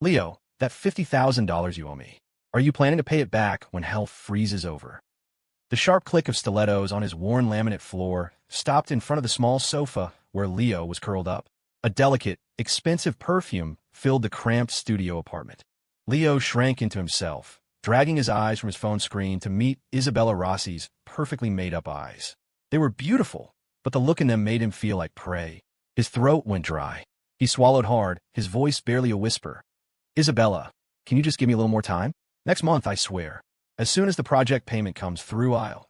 Leo, that $50,000 you owe me. Are you planning to pay it back when hell freezes over? The sharp click of stilettos on his worn laminate floor stopped in front of the small sofa where Leo was curled up. A delicate, expensive perfume filled the cramped studio apartment. Leo shrank into himself, dragging his eyes from his phone screen to meet Isabella Rossi's perfectly made-up eyes. They were beautiful, but the look in them made him feel like prey. His throat went dry. He swallowed hard, his voice barely a whisper. Isabella, can you just give me a little more time? Next month, I swear. As soon as the project payment comes through, I'll.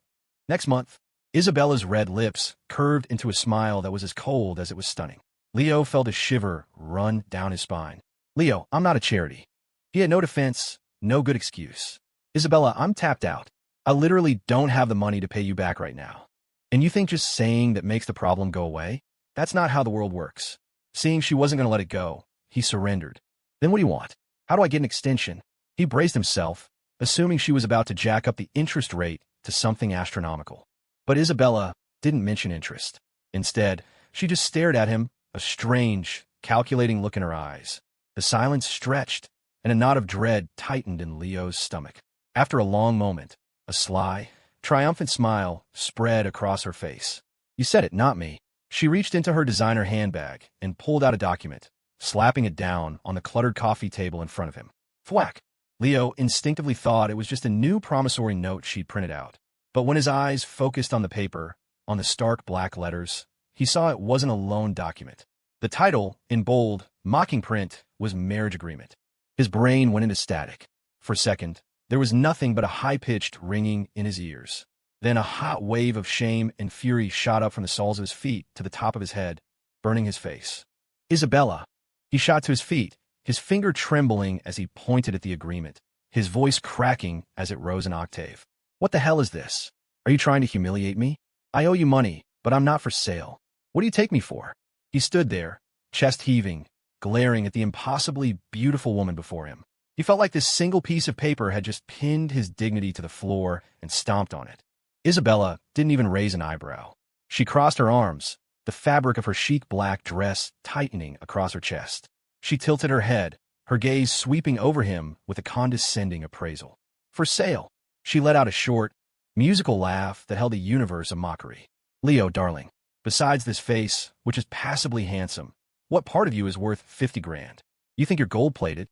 Next month. Isabella's red lips curved into a smile that was as cold as it was stunning. Leo felt a shiver run down his spine. Leo, I'm not a charity. He had no defense, no good excuse. Isabella, I'm tapped out. I literally don't have the money to pay you back right now. And you think just saying that makes the problem go away? That's not how the world works. Seeing she wasn't going to let it go, he surrendered. Then what do you want? How do I get an extension? He braced himself, assuming she was about to jack up the interest rate to something astronomical. But Isabella didn't mention interest. Instead, she just stared at him, a strange, calculating look in her eyes. The silence stretched, and a knot of dread tightened in Leo's stomach. After a long moment, a sly, triumphant smile spread across her face. You said it, not me. She reached into her designer handbag and pulled out a document, slapping it down on the cluttered coffee table in front of him. Thwack! Leo instinctively thought it was just a new promissory note she'd printed out. But when his eyes focused on the paper, on the stark black letters, he saw it wasn't a loan document. The title, in bold, mocking print, was Marriage Agreement. His brain went into static. For a second, there was nothing but a high-pitched ringing in his ears. Then a hot wave of shame and fury shot up from the soles of his feet to the top of his head, burning his face. Isabella! He shot to his feet, his finger trembling as he pointed at the agreement, his voice cracking as it rose an octave. What the hell is this? Are you trying to humiliate me? I owe you money, but I'm not for sale. What do you take me for? He stood there, chest heaving, glaring at the impossibly beautiful woman before him. He felt like this single piece of paper had just pinned his dignity to the floor and stomped on it. Isabella didn't even raise an eyebrow. She crossed her arms, the fabric of her chic black dress tightening across her chest. She tilted her head, her gaze sweeping over him with a condescending appraisal. For sale. She let out a short, musical laugh that held the universe of mockery. Leo, darling, besides this face, which is passably handsome, what part of you is worth 50 grand? You think you're gold-plated?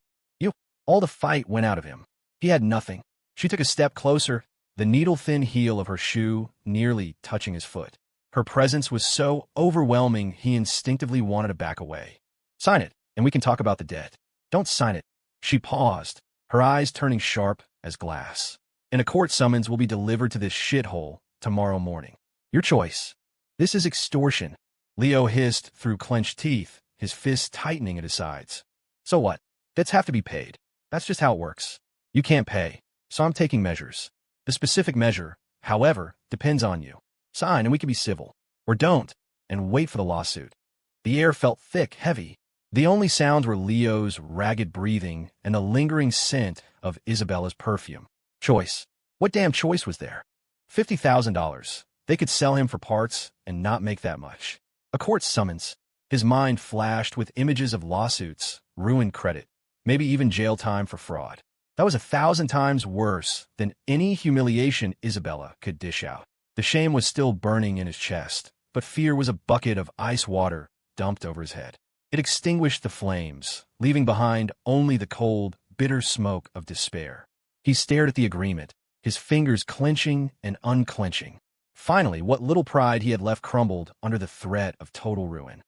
All the fight went out of him. He had nothing. She took a step closer, the needle-thin heel of her shoe nearly touching his foot. Her presence was so overwhelming he instinctively wanted to back away. Sign it, and we can talk about the debt. Don't sign it. She paused, her eyes turning sharp as glass. And a court summons will be delivered to this shithole tomorrow morning. Your choice. This is extortion. Leo hissed through clenched teeth, his fists tightening at his sides. So what? Debts have to be paid. That's just how it works. You can't pay, so I'm taking measures. The specific measure, however, depends on you. Sign and we can be civil. Or don't, and wait for the lawsuit. The air felt thick, heavy. The only sounds were Leo's ragged breathing and the lingering scent of Isabella's perfume. Choice. What damn choice was there? $50,000. They could sell him for parts and not make that much. A court summons. His mind flashed with images of lawsuits, ruined credit, maybe even jail time for fraud. That was 1,000 times worse than any humiliation Isabella could dish out. The shame was still burning in his chest, but fear was a bucket of ice water dumped over his head. It extinguished the flames, leaving behind only the cold, bitter smoke of despair. He stared at the agreement, his fingers clenching and unclenching. Finally, what little pride he had left crumbled under the threat of total ruin.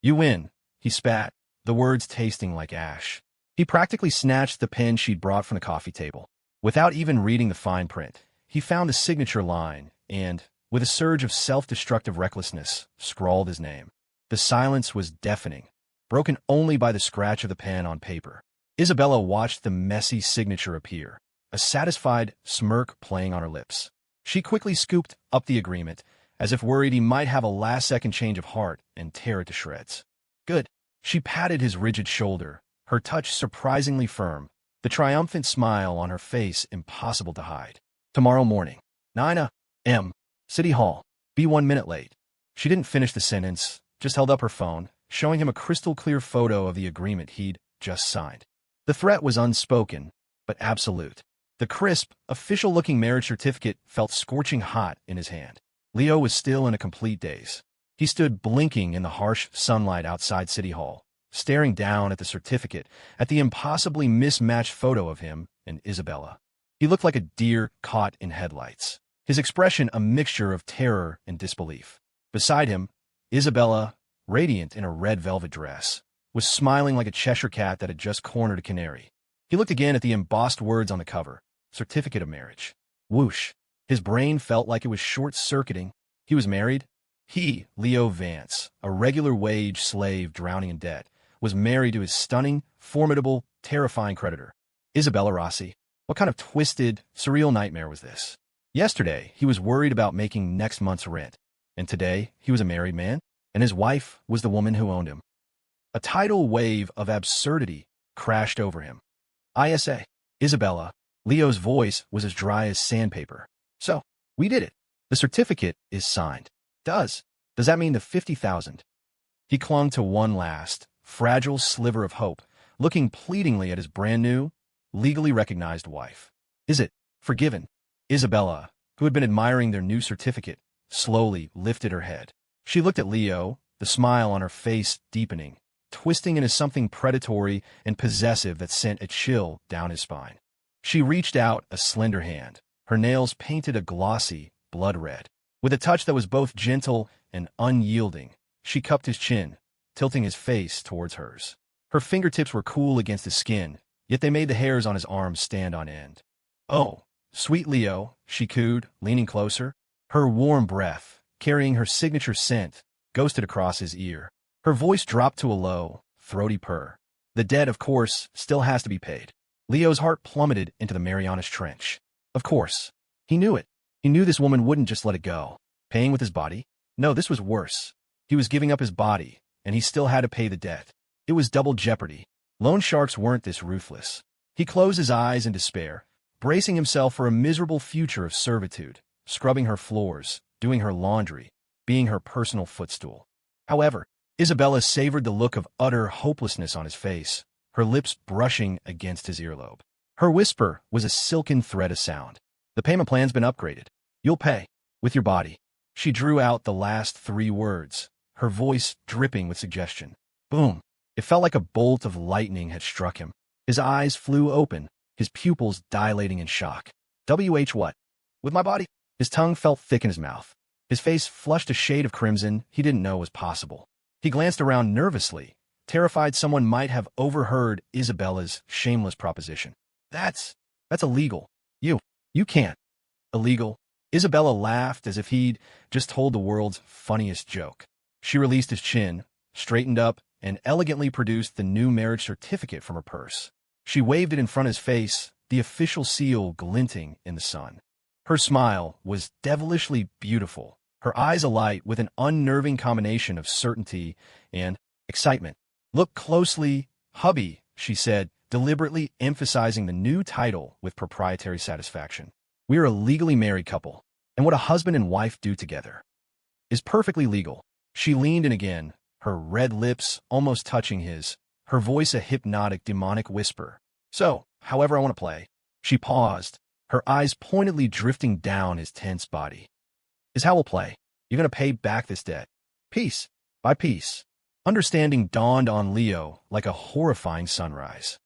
You win, he spat, the words tasting like ash. He practically snatched the pen she'd brought from the coffee table. Without even reading the fine print, he found the signature line and, with a surge of self-destructive recklessness, scrawled his name. The silence was deafening, broken only by the scratch of the pen on paper. Isabella watched the messy signature appear, a satisfied smirk playing on her lips. She quickly scooped up the agreement, as if worried he might have a last-second change of heart and tear it to shreds. Good. She patted his rigid shoulder, her touch surprisingly firm, the triumphant smile on her face impossible to hide. Tomorrow morning, 9 a.m., City Hall. Be 1 minute late. She didn't finish the sentence, just held up her phone, showing him a crystal-clear photo of the agreement he'd just signed. The threat was unspoken, but absolute. The crisp, official-looking marriage certificate felt scorching hot in his hand. Leo was still in a complete daze. He stood blinking in the harsh sunlight outside City Hall, staring down at the certificate, at the impossibly mismatched photo of him and Isabella. He looked like a deer caught in headlights, his expression a mixture of terror and disbelief. Beside him, Isabella, radiant in a red velvet dress, was smiling like a Cheshire cat that had just cornered a canary. He looked again at the embossed words on the cover, Certificate of Marriage. Whoosh! His brain felt like it was short-circuiting. He was married. He, Leo Vance, a regular-wage slave drowning in debt, was married to his stunning, formidable, terrifying creditor, Isabella Rossi. What kind of twisted, surreal nightmare was this? Yesterday, he was worried about making next month's rent, and today, he was a married man, and his wife was the woman who owned him. A tidal wave of absurdity crashed over him. ISA. Isabella. Leo's voice was as dry as sandpaper. So, we did it. The certificate is signed. Does that mean the 50,000? He clung to one last, fragile sliver of hope, looking pleadingly at his brand-new, legally recognized wife. Is it forgiven? Isabella, who had been admiring their new certificate, slowly lifted her head. She looked at Leo, the smile on her face deepening, twisting into something predatory and possessive that sent a chill down his spine. She reached out a slender hand, her nails painted a glossy, blood red. With a touch that was both gentle and unyielding, she cupped his chin, tilting his face towards hers. Her fingertips were cool against his skin, yet they made the hairs on his arms stand on end. Oh, sweet Leo, she cooed, leaning closer. Her warm breath, carrying her signature scent, ghosted across his ear. Her voice dropped to a low, throaty purr. The debt, of course, still has to be paid. Leo's heart plummeted into the Marianas Trench. Of course. He knew it. He knew this woman wouldn't just let it go. Paying with his body? No, this was worse. He was giving up his body, and he still had to pay the debt. It was double jeopardy. Loan sharks weren't this ruthless. He closed his eyes in despair, bracing himself for a miserable future of servitude, scrubbing her floors, doing her laundry, being her personal footstool. However, Isabella savored the look of utter hopelessness on his face, her lips brushing against his earlobe. Her whisper was a silken thread of sound. The payment plan's been upgraded. You'll pay. With your body. She drew out the last 3 words, her voice dripping with suggestion. Boom. It felt like a bolt of lightning had struck him. His eyes flew open, his pupils dilating in shock. What? With my body? His tongue felt thick in his mouth. His face flushed a shade of crimson he didn't know was possible. He glanced around nervously, terrified someone might have overheard Isabella's shameless proposition. That's illegal. You can't. Illegal? Isabella laughed as if he'd just told the world's funniest joke. She released his chin, straightened up, and elegantly produced the new marriage certificate from her purse. She waved it in front of his face, the official seal glinting in the sun. Her smile was devilishly beautiful, her eyes alight with an unnerving combination of certainty and excitement. Look closely, hubby, she said, deliberately emphasizing the new title with proprietary satisfaction. We're a legally married couple, and what a husband and wife do together is perfectly legal. She leaned in again, her red lips almost touching his, her voice a hypnotic, demonic whisper. So, however I want to play. She paused, her eyes pointedly drifting down his tense body. Is how we'll play. You're going to pay back this debt. Piece by piece. Understanding dawned on Leo like a horrifying sunrise.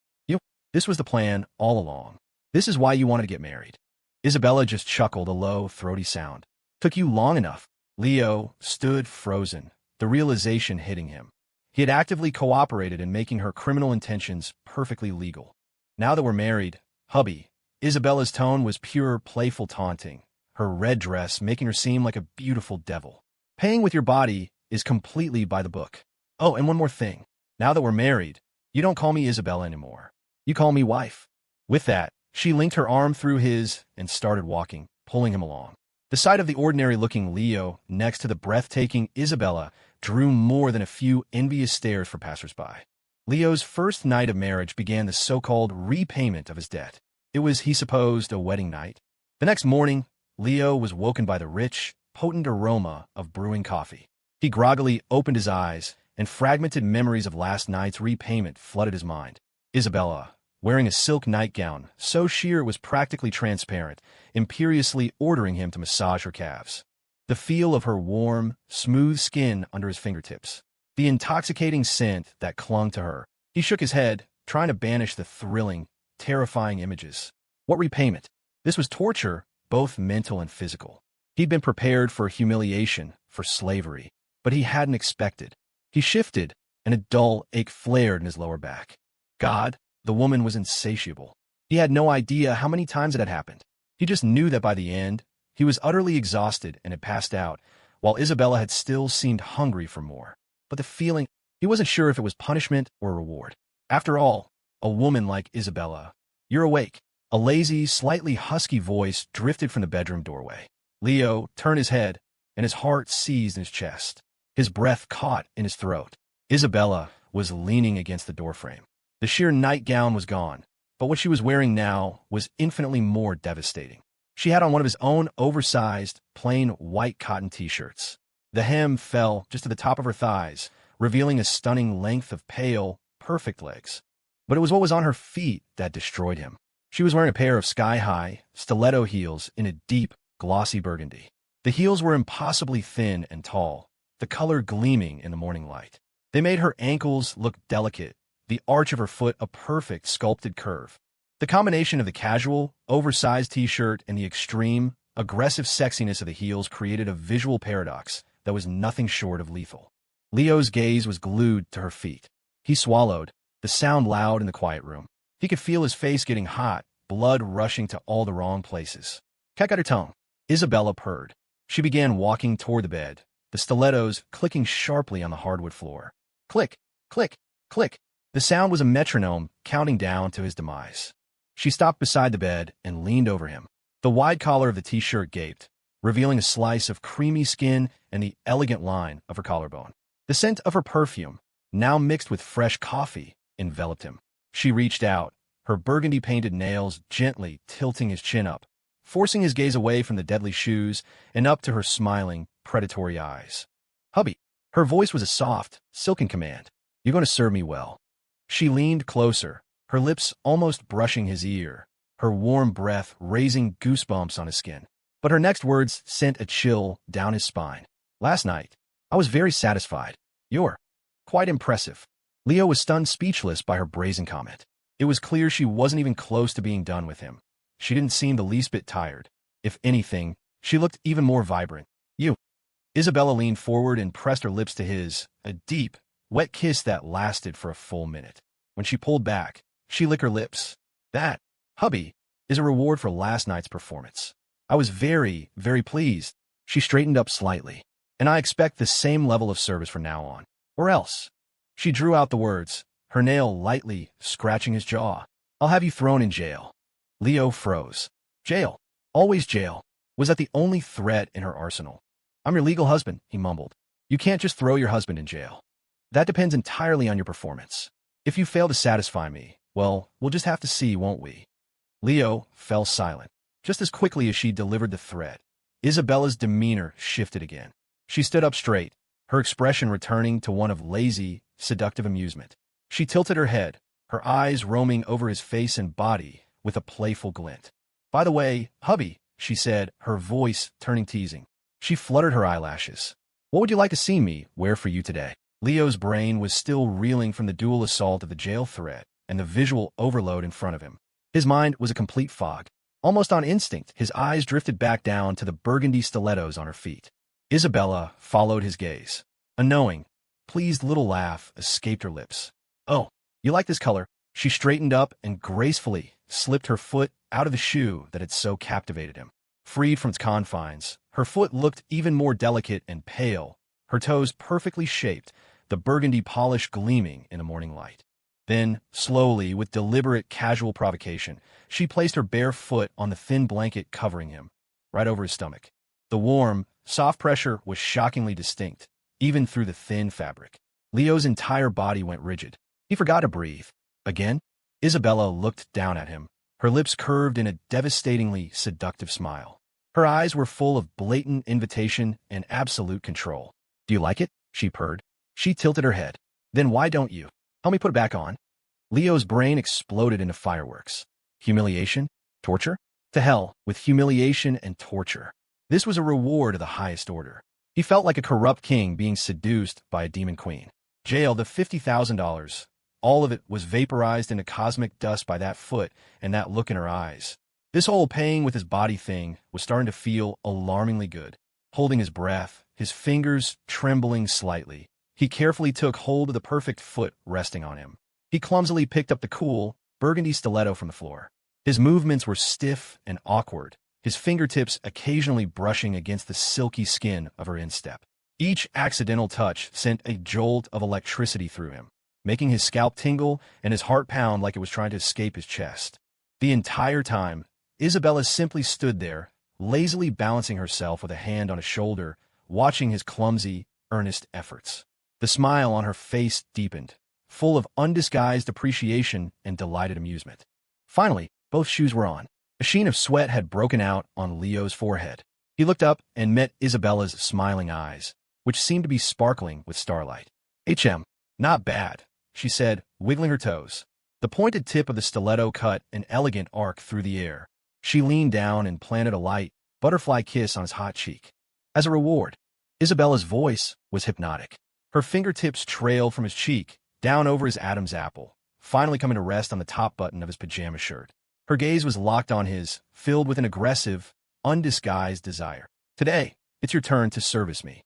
This was the plan all along. This is why you wanted to get married. Isabella just chuckled a low, throaty sound. Took you long enough. Leo stood frozen, the realization hitting him. He had actively cooperated in making her criminal intentions perfectly legal. Now that we're married, hubby, Isabella's tone was pure, playful taunting, her red dress making her seem like a beautiful devil. Paying with your body is completely by the book. Oh, and one more thing. Now that we're married, you don't call me Isabella anymore. You call me wife. With that, she linked her arm through his and started walking, pulling him along. The sight of the ordinary-looking Leo next to the breathtaking Isabella drew more than a few envious stares from passersby. Leo's first night of marriage began the so-called repayment of his debt. It was, he supposed, a wedding night. The next morning, Leo was woken by the rich, potent aroma of brewing coffee. He groggily opened his eyes, and fragmented memories of last night's repayment flooded his mind. Isabella, wearing a silk nightgown so sheer it was practically transparent, imperiously ordering him to massage her calves. The feel of her warm, smooth skin under his fingertips. The intoxicating scent that clung to her. He shook his head, trying to banish the thrilling, terrifying images. What repayment? This was torture, both mental and physical. He'd been prepared for humiliation, for slavery, but he hadn't expected. He shifted, and a dull ache flared in his lower back. God, the woman was insatiable. He had no idea how many times it had happened. He just knew that by the end, he was utterly exhausted and had passed out, while Isabella had still seemed hungry for more. But the feeling, he wasn't sure if it was punishment or reward. After all, a woman like Isabella. You're awake. A lazy, slightly husky voice drifted from the bedroom doorway. Leo turned his head, and his heart seized in his chest. His breath caught in his throat. Isabella was leaning against the doorframe. The sheer nightgown was gone, but what she was wearing now was infinitely more devastating. She had on one of his own oversized, plain white cotton t-shirts. The hem fell just to the top of her thighs, revealing a stunning length of pale, perfect legs. But it was what was on her feet that destroyed him. She was wearing a pair of sky-high, stiletto heels in a deep, glossy burgundy. The heels were impossibly thin and tall, the color gleaming in the morning light. They made her ankles look delicate, the arch of her foot a perfect sculpted curve. The combination of the casual, oversized t-shirt and the extreme, aggressive sexiness of the heels created a visual paradox that was nothing short of lethal. Leo's gaze was glued to her feet. He swallowed, the sound loud in the quiet room. He could feel his face getting hot, blood rushing to all the wrong places. Cat got her tongue. Isabella purred. She began walking toward the bed, the stilettos clicking sharply on the hardwood floor. Click, click, click. The sound was a metronome counting down to his demise. She stopped beside the bed and leaned over him. The wide collar of the t-shirt gaped, revealing a slice of creamy skin and the elegant line of her collarbone. The scent of her perfume, now mixed with fresh coffee, enveloped him. She reached out, her burgundy-painted nails gently tilting his chin up, forcing his gaze away from the deadly shoes and up to her smiling, predatory eyes. Hubby. Her voice was a soft, silken command. You're going to serve me well. She leaned closer, her lips almost brushing his ear, her warm breath raising goosebumps on his skin. But her next words sent a chill down his spine. Last night, I was very satisfied. You're quite impressive. Leo was stunned speechless by her brazen comment. It was clear she wasn't even close to being done with him. She didn't seem the least bit tired. If anything, she looked even more vibrant. You. Isabella leaned forward and pressed her lips to his, a deep, wet kiss that lasted for a full minute. When she pulled back, she licked her lips. That, hubby, is a reward for last night's performance. I was very, very pleased. She straightened up slightly. And I expect the same level of service from now on. Or else. She drew out the words, her nail lightly scratching his jaw. I'll have you thrown in jail. Leo froze. Jail. Always jail. Was that the only threat in her arsenal? I'm your legal husband, he mumbled. You can't just throw your husband in jail. That depends entirely on your performance. If you fail to satisfy me, well, we'll just have to see, won't we? Leo fell silent. Just as quickly as she delivered the threat, Isabella's demeanor shifted again. She stood up straight, her expression returning to one of lazy, seductive amusement. She tilted her head, her eyes roaming over his face and body with a playful glint. By the way, hubby, she said, her voice turning teasing. She fluttered her eyelashes. What would you like to see me wear for you today? Leo's brain was still reeling from the dual assault of the jail threat and the visual overload in front of him. His mind was a complete fog. Almost on instinct, his eyes drifted back down to the burgundy stilettos on her feet. Isabella followed his gaze. A knowing, pleased little laugh escaped her lips. Oh, you like this color? She straightened up and gracefully slipped her foot out of the shoe that had so captivated him. Freed from its confines, her foot looked even more delicate and pale, her toes perfectly shaped, the burgundy polish gleaming in the morning light. Then, slowly, with deliberate casual provocation, she placed her bare foot on the thin blanket covering him, right over his stomach. The warm, soft pressure was shockingly distinct, even through the thin fabric. Leo's entire body went rigid. He forgot to breathe. Again? Isabella looked down at him, her lips curved in a devastatingly seductive smile. Her eyes were full of blatant invitation and absolute control. Do you like it? She purred. She tilted her head. Then why don't you? Help me put it back on. Leo's brain exploded into fireworks. Humiliation? Torture? To hell with humiliation and torture. This was a reward of the highest order. He felt like a corrupt king being seduced by a demon queen. Jail, the $50,000. All of it was vaporized into cosmic dust by that foot and that look in her eyes. This whole paying with his body thing was starting to feel alarmingly good. Holding his breath, his fingers trembling slightly, he carefully took hold of the perfect foot resting on him. He clumsily picked up the cool, burgundy stiletto from the floor. His movements were stiff and awkward, his fingertips occasionally brushing against the silky skin of her instep. Each accidental touch sent a jolt of electricity through him, making his scalp tingle and his heart pound like it was trying to escape his chest. The entire time, Isabella simply stood there, lazily balancing herself with a hand on his shoulder, watching his clumsy, earnest efforts. The smile on her face deepened, full of undisguised appreciation and delighted amusement. Finally, both shoes were on. A sheen of sweat had broken out on Leo's forehead. He looked up and met Isabella's smiling eyes, which seemed to be sparkling with starlight. Not bad, she said, wiggling her toes. The pointed tip of the stiletto cut an elegant arc through the air. She leaned down and planted a light, butterfly kiss on his hot cheek. As a reward, Isabella's voice was hypnotic. Her fingertips trailed from his cheek, down over his Adam's apple, finally coming to rest on the top button of his pajama shirt. Her gaze was locked on his, filled with an aggressive, undisguised desire. Today, it's your turn to service me.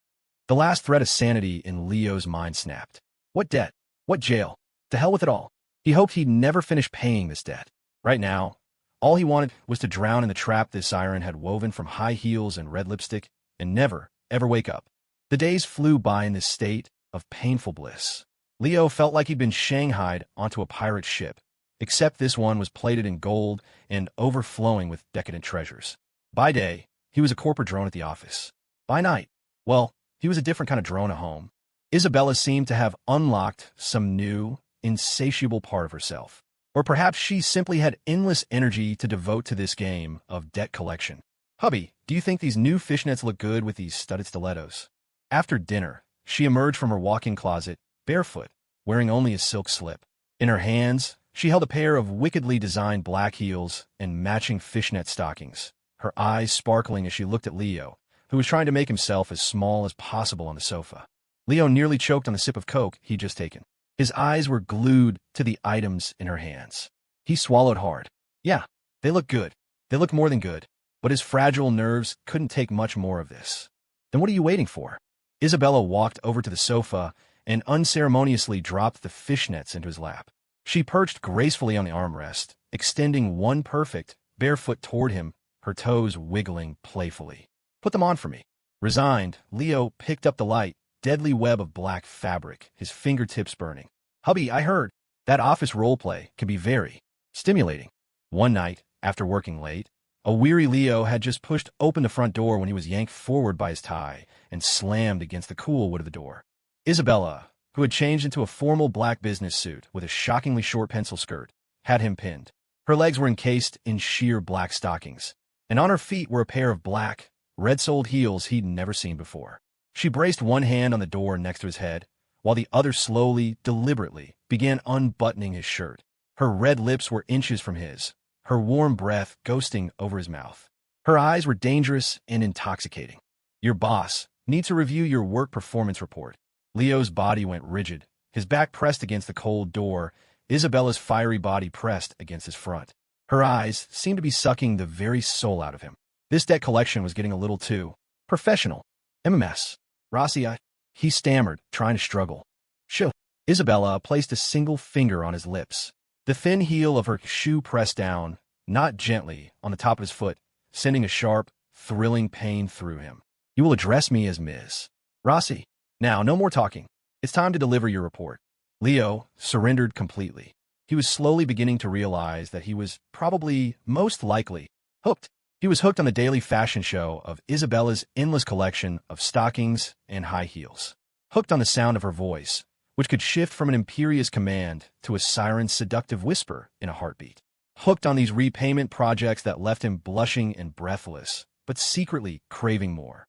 The last thread of sanity in Leo's mind snapped. What debt? What jail? To hell with it all. He hoped he'd never finish paying this debt. Right now, all he wanted was to drown in the trap this siren had woven from high heels and red lipstick, and never, ever wake up. The days flew by in this state of painful bliss. Leo felt like he'd been shanghaied onto a pirate ship, except this one was plated in gold and overflowing with decadent treasures. By day, he was a corporate drone at the office. By night, well, he was a different kind of drone at home. Isabella seemed to have unlocked some new, insatiable part of herself. Or perhaps she simply had endless energy to devote to this game of debt collection. Hubby, do you think these new fishnets look good with these studded stilettos? After dinner, she emerged from her walk-in closet, barefoot, wearing only a silk slip. In her hands, she held a pair of wickedly designed black heels and matching fishnet stockings, her eyes sparkling as she looked at Leo, who was trying to make himself as small as possible on the sofa. Leo nearly choked on the sip of Coke he'd just taken. His eyes were glued to the items in her hands. He swallowed hard. Yeah, they look good. They look more than good. But his fragile nerves couldn't take much more of this. Then what are you waiting for? Isabella walked over to the sofa and unceremoniously dropped the fishnets into his lap. She perched gracefully on the armrest, extending one perfect, bare foot toward him, her toes wiggling playfully. Put them on for me. Resigned, Leo picked up the light, deadly web of black fabric, his fingertips burning. Hubby, I heard that office roleplay can be very stimulating. One night, after working late, a weary Leo had just pushed open the front door when he was yanked forward by his tie and slammed against the cool wood of the door. Isabella, who had changed into a formal black business suit with a shockingly short pencil skirt, had him pinned. Her legs were encased in sheer black stockings, and on her feet were a pair of black, red-soled heels he'd never seen before. She braced one hand on the door next to his head, while the other slowly, deliberately, began unbuttoning his shirt. Her red lips were inches from his, her warm breath ghosting over his mouth. Her eyes were dangerous and intoxicating. Your boss needs to review your work performance report. Leo's body went rigid, his back pressed against the cold door, Isabella's fiery body pressed against his front. Her eyes seemed to be sucking the very soul out of him. This debt collection was getting a little too professional. MMS. Rossi, he stammered, trying to struggle. Shoo. Isabella placed a single finger on his lips. The thin heel of her shoe pressed down, not gently, on the top of his foot, sending a sharp, thrilling pain through him. You will address me as Ms. Rossi. Now, no more talking. It's time to deliver your report. Leo surrendered completely. He was slowly beginning to realize that he was probably, most likely, hooked. He was hooked on the daily fashion show of Isabella's endless collection of stockings and high heels. Hooked on the sound of her voice, which could shift from an imperious command to a siren's seductive whisper in a heartbeat. Hooked on these repayment projects that left him blushing and breathless, but secretly craving more.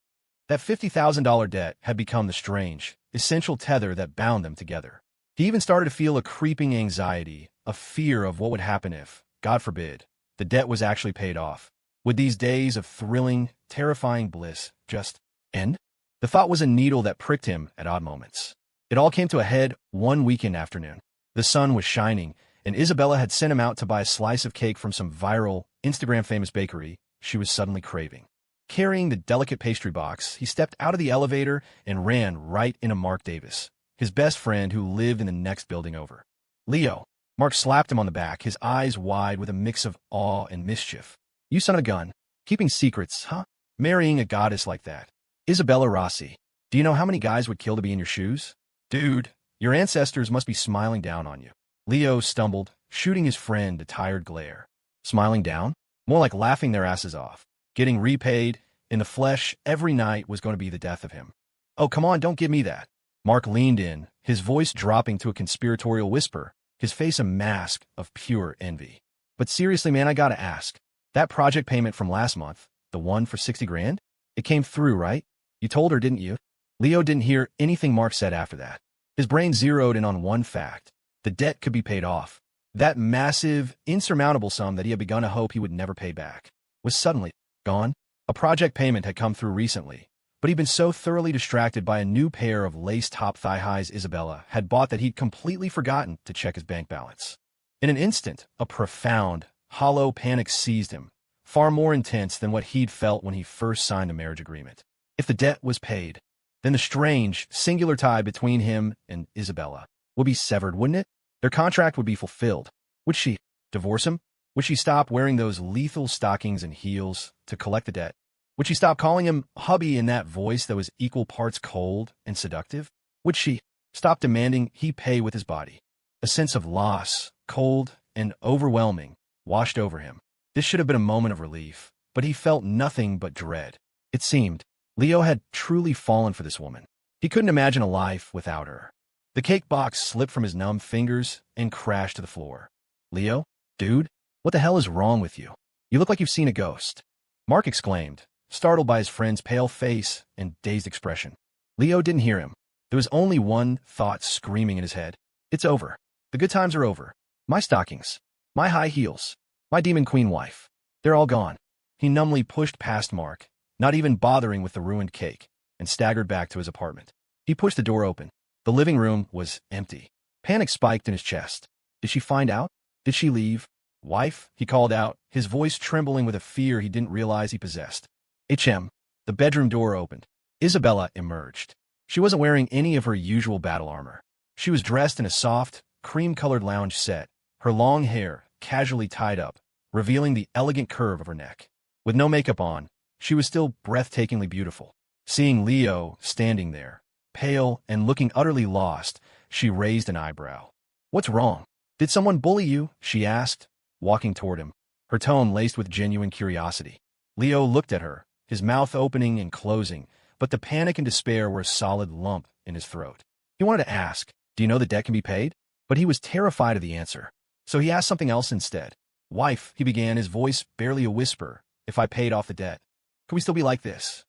That $50,000 debt had become the strange, essential tether that bound them together. He even started to feel a creeping anxiety, a fear of what would happen if, God forbid, the debt was actually paid off. Would these days of thrilling, terrifying bliss just end? The thought was a needle that pricked him at odd moments. It all came to a head one weekend afternoon. The sun was shining, and Isabella had sent him out to buy a slice of cake from some viral, Instagram-famous bakery she was suddenly craving. Carrying the delicate pastry box, he stepped out of the elevator and ran right into Mark Davis, his best friend who lived in the next building over. "Leo." Mark slapped him on the back, his eyes wide with a mix of awe and mischief. "You son of a gun. Keeping secrets, huh? Marrying a goddess like that. Isabella Rossi. Do you know how many guys would kill to be in your shoes? Dude, your ancestors must be smiling down on you." Leo stumbled, shooting his friend a tired glare. Smiling down? More like laughing their asses off. Getting repaid, in the flesh, every night was going to be the death of him. "Oh, come on, don't give me that." Mark leaned in, his voice dropping to a conspiratorial whisper, his face a mask of pure envy. "But seriously, man, I gotta ask. That project payment from last month, the one for 60 grand? It came through, right? You told her, didn't you?" Leo didn't hear anything Mark said after that. His brain zeroed in on one fact. The debt could be paid off. That massive, insurmountable sum that he had begun to hope he would never pay back was suddenly gone. A project payment had come through recently, but he'd been so thoroughly distracted by a new pair of lace-top thigh-highs Isabella had bought that he'd completely forgotten to check his bank balance. In an instant, a profound, hollow panic seized him, far more intense than what he'd felt when he first signed the marriage agreement. If the debt was paid, then the strange, singular tie between him and Isabella would be severed, wouldn't it? Their contract would be fulfilled. Would she divorce him? Would she stop wearing those lethal stockings and heels to collect the debt? Would she stop calling him hubby in that voice that was equal parts cold and seductive? Would she stop demanding he pay with his body? A sense of loss, cold and overwhelming, washed over him. This should have been a moment of relief, but he felt nothing but dread. It seemed Leo had truly fallen for this woman. He couldn't imagine a life without her. The cake box slipped from his numb fingers and crashed to the floor. "Leo? Dude? What the hell is wrong with you? You look like you've seen a ghost," Mark exclaimed, startled by his friend's pale face and dazed expression. Leo didn't hear him. There was only one thought screaming in his head. "It's over. The good times are over. My stockings. My high heels. My demon queen wife. They're all gone." He numbly pushed past Mark, not even bothering with the ruined cake, and staggered back to his apartment. He pushed the door open. The living room was empty. Panic spiked in his chest. Did she find out? Did she leave? "Wife?" he called out, his voice trembling with a fear he didn't realize he possessed. The bedroom door opened. Isabella emerged. She wasn't wearing any of her usual battle armor. She was dressed in a soft, cream-colored lounge set, her long hair casually tied up, revealing the elegant curve of her neck. With no makeup on, she was still breathtakingly beautiful. Seeing Leo standing there, pale and looking utterly lost, she raised an eyebrow. "What's wrong? Did someone bully you?" she asked, walking toward him, her tone laced with genuine curiosity. Leo looked at her, his mouth opening and closing, but the panic and despair were a solid lump in his throat. He wanted to ask, "Do you know the debt can be paid?" But he was terrified of the answer, so he asked something else instead. "Wife," he began, his voice barely a whisper, "if I paid off the debt, could we still be like this?"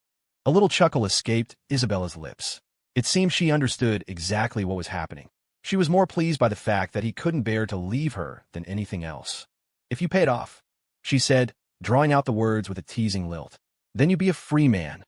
A little chuckle escaped Isabella's lips. It seemed she understood exactly what was happening. She was more pleased by the fact that he couldn't bear to leave her than anything else. "If you paid off," she said, drawing out the words with a teasing lilt, "then you'd be a free man."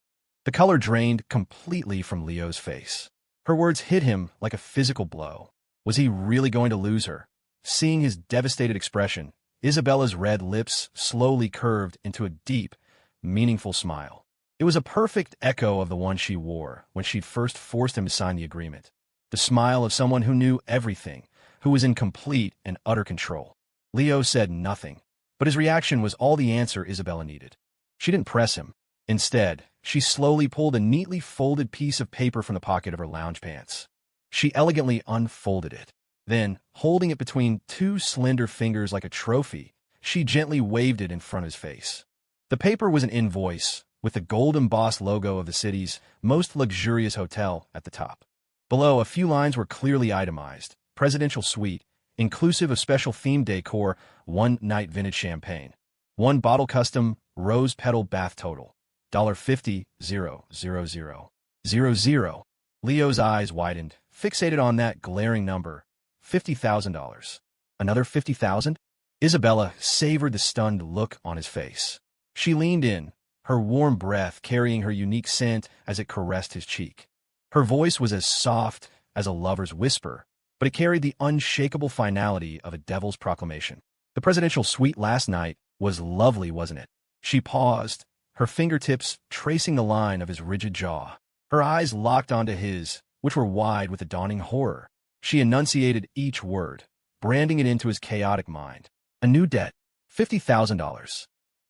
The color drained completely from Leo's face. Her words hit him like a physical blow. Was he really going to lose her? Seeing his devastated expression, Isabella's red lips slowly curved into a deep, meaningful smile. It was a perfect echo of the one she wore when she'd first forced him to sign the agreement. The smile of someone who knew everything, who was in complete and utter control. Leo said nothing, but his reaction was all the answer Isabella needed. She didn't press him. Instead, she slowly pulled a neatly folded piece of paper from the pocket of her lounge pants. She elegantly unfolded it. Then, holding it between two slender fingers like a trophy, she gently waved it in front of his face. The paper was an invoice, with the gold-embossed logo of the city's most luxurious hotel at the top. Below, a few lines were clearly itemized. Presidential suite, inclusive of special themed decor, one-night vintage champagne. One bottle custom, rose petal bath total. $50,000. Leo's eyes widened, fixated on that glaring number, $50,000. Another 50,000? Isabella savored the stunned look on his face. She leaned in, her warm breath carrying her unique scent as it caressed his cheek. Her voice was as soft as a lover's whisper, but it carried the unshakable finality of a devil's proclamation. The presidential suite last night was lovely, wasn't it? She paused, her fingertips tracing the line of his rigid jaw. Her eyes locked onto his, which were wide with a dawning horror. She enunciated each word, branding it into his chaotic mind. A new debt, $50,000.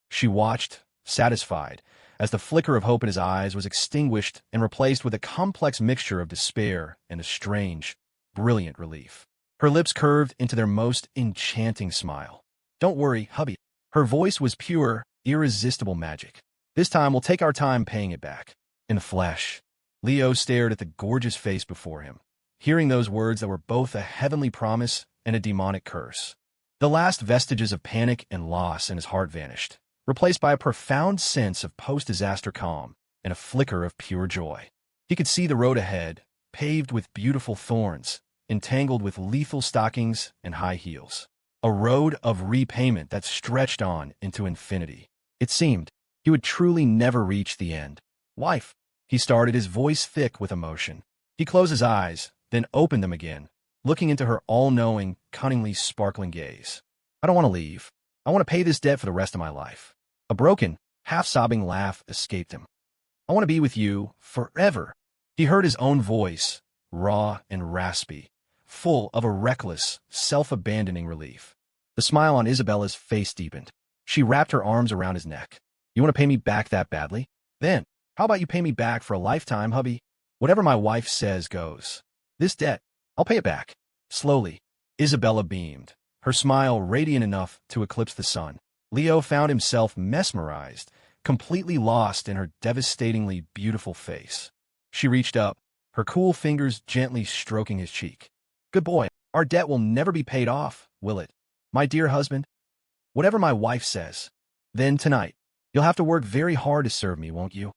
She watched, satisfied, as the flicker of hope in his eyes was extinguished and replaced with a complex mixture of despair and a strange, brilliant relief. Her lips curved into their most enchanting smile. Don't worry, hubby. Her voice was pure, irresistible magic. This time we'll take our time paying it back. In the flesh, Leo stared at the gorgeous face before him, hearing those words that were both a heavenly promise and a demonic curse. The last vestiges of panic and loss in his heart vanished, replaced by a profound sense of post-disaster calm and a flicker of pure joy. He could see the road ahead, paved with beautiful thorns, entangled with lethal stockings and high heels. A road of repayment that stretched on into infinity. It seemed he would truly never reach the end. Wife, he started, his voice thick with emotion. He closed his eyes, then opened them again, looking into her all-knowing, cunningly sparkling gaze. I don't want to leave. I want to pay this debt for the rest of my life. A broken, half-sobbing laugh escaped him. I want to be with you forever. He heard his own voice, raw and raspy, full of a reckless, self-abandoning relief. The smile on Isabella's face deepened. She wrapped her arms around his neck. You want to pay me back that badly? Then, how about you pay me back for a lifetime, hubby? Whatever my wife says goes. This debt, I'll pay it back. Slowly, Isabella beamed, her smile radiant enough to eclipse the sun. Leo found himself mesmerized, completely lost in her devastatingly beautiful face. She reached up, her cool fingers gently stroking his cheek. Good boy, our debt will never be paid off, will it? My dear husband? Whatever my wife says. Then tonight, you'll have to work very hard to serve me, won't you?